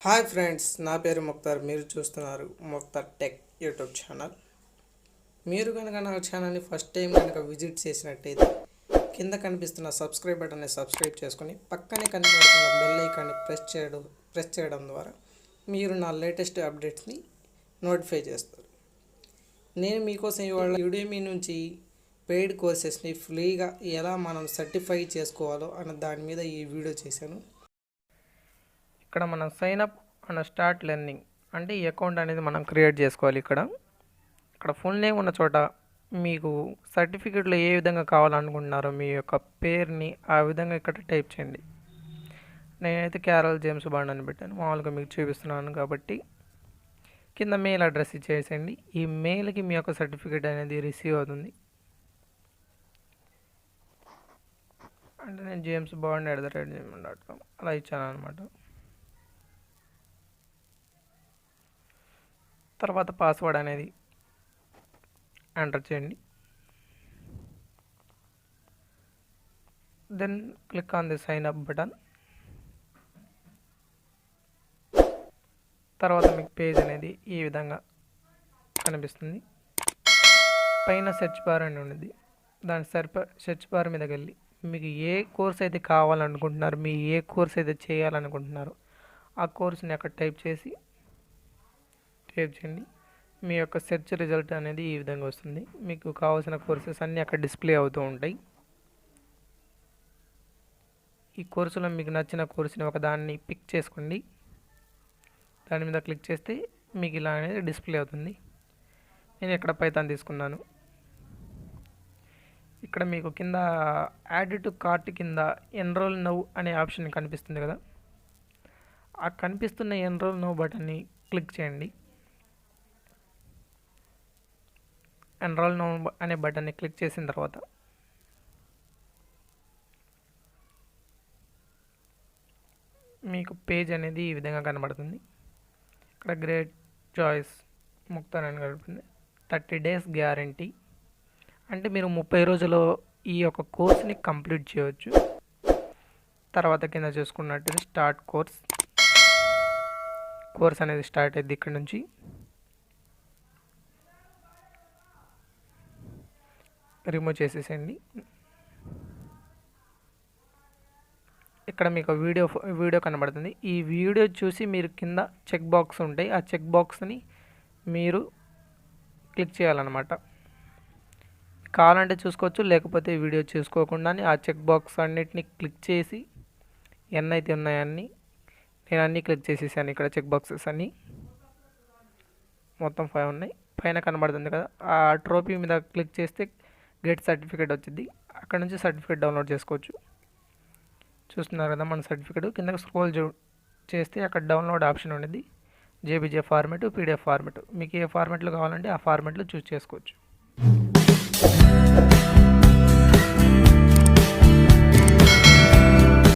Hi friends, నా పేరు ముక్తార్. మీరు చూస్తున్నారు ముక్తార్ టెక్ యూట్యూబ్ ఛానల్. మీరు కనుక నా ఛానల్ని ఫస్ట్ టైం కనుక విజిట్ చేసినట్టయితే కింద కనిపిస్తున్న సబ్స్క్రైబ్ బటన్ని సబ్స్క్రైబ్ చేసుకొని పక్కనే కనిపిస్తున్న బెల్ ఐకాన్ని ప్రెస్ చేయడం ద్వారా మీరు నా లేటెస్ట్ అప్డేట్స్ని నోటిఫై చేస్తారు. నేను మీకోసం ఇవాళ యుడెమీ నుంచి పెయిడ్ కోర్సెస్ని ఫ్రీగా ఎలా మనం సర్టిఫై చేసుకోవాలో అన్న దాని మీద ఈ వీడియో చేశాను. ఇక్కడ మనం సైన్అప్ అండ్ స్టార్ట్ లెర్నింగ్ అంటే ఈ అకౌంట్ అనేది మనం క్రియేట్ చేసుకోవాలి. ఇక్కడ ఫుల్ నేమ్ ఉన్న చోట మీకు సర్టిఫికెట్లో ఏ విధంగా కావాలనుకుంటున్నారో మీ యొక్క పేరుని ఆ విధంగా ఇక్కడ టైప్ చేయండి. నేనైతే క్యారల్ జేమ్స్ బాండ్ అని పెట్టాను, మామూలుగా మీకు చూపిస్తున్నాను కాబట్టి. కింద మెయిల్ అడ్రస్ ఇచ్చేసేయండి. ఈ మెయిల్కి మీ యొక్క సర్టిఫికెట్ అనేది రిసీవ్ అవుతుంది. అంటే నేను JamesBond@gmail.com అలా ఇచ్చాను అనమాట. తర్వాత పాస్వర్డ్ అనేది ఎంటర్ చేయండి. Then click on the sign up button. తర్వాత మీకు పేజ్ అనేది ఈ విధంగా కనిపిస్తుంది. పైన సెర్చ్ బార్ అని ఉంది, దాని సెర్చ్ బార్ మీదకి వెళ్ళి మీకు ఏ కోర్స్ అయితే కావాలనుకుంటున్నారు, మీ ఏ కోర్స్ అయితే చేయాలనుకుంటున్నారో ఆ కోర్స్ని అక్కడ టైప్ చేయండి. మీ యొక్క సెర్చ్ రిజల్ట్ అనేది ఈ విధంగా వస్తుంది. మీకు కావాల్సిన కోర్సెస్ అన్నీ అక్కడ డిస్ప్లే అవుతూ ఉంటాయి. ఈ కోర్సులో మీకు నచ్చిన కోర్సుని ఒక దాన్ని పిక్ చేసుకోండి. దాని మీద క్లిక్ చేస్తే మీకు ఇలా అనేది డిస్ప్లే అవుతుంది. నేను ఇక్కడ పైథాన్ తీసుకున్నాను. ఇక్కడ మీకు కింద యాడ్ టు కార్ట్ కింద ఎన్రోల్ నౌ అనే ఆప్షన్ కనిపిస్తుంది కదా, ఆ కనిపిస్తున్న ఎన్రోల్ నౌ బటన్ని క్లిక్ చేయండి. ఎన్రోల్ నౌ అనే బటన్ని క్లిక్ చేసిన తర్వాత మీకు పేజ్ అనేది ఈ విధంగా కనబడుతుంది. ఇక్కడ గ్రేట్ చాయిస్ ముక్తార్ అని కనబడుతుంది. 30 days గ్యారంటీ, అంటే మీరు 30 రోజుల్లో ఈ యొక్క కోర్స్ని కంప్లీట్ చేయవచ్చు. తర్వాత కింద చూసుకున్నట్టు స్టార్ట్ కోర్స్ అనేది స్టార్ట్ అయ్యింది. ఇక్కడ నుంచి రిమూవ్ చేసేసేయండి. ఇక్కడ మీకు వీడియో కనబడుతుంది. ఈ వీడియో చూసి మీరు కింద చెక్ బాక్స్ ఉంటాయి, ఆ చెక్ బాక్స్ని మీరు క్లిక్ చేయాలన్నమాట. కావాలంటే చూసుకోవచ్చు, లేకపోతే వీడియో చూసుకోకుండానే ఆ చెక్ బాక్స్ అన్నిటిని క్లిక్ చేసి ఎన్నైతే ఉన్నాయన్నీ నేను అన్నీ క్లిక్ చేసేసాను. ఇక్కడ చెక్ బాక్సెస్ అన్నీ మొత్తం 5 ఉన్నాయి. పైన కనబడుతుంది కదా, ఆ ట్రోఫీ మీద క్లిక్ చేస్తే గెట్ సర్టిఫికేట్ వచ్చింది. అక్కడ నుంచి సర్టిఫికేట్ డౌన్లోడ్ చేసుకోవచ్చు. చూస్తున్నారు కదా మన సర్టిఫికేట్. కిందకి స్క్రోల్ చేస్తే అక్కడ డౌన్లోడ్ ఆప్షన్ ఉండేది. JPG ఫార్మేట్, PDF ఫార్మేట్, మీకు ఏ ఫార్మేట్లో కావాలంటే ఆ ఫార్మేట్లో చూస్ చేసుకోవచ్చు.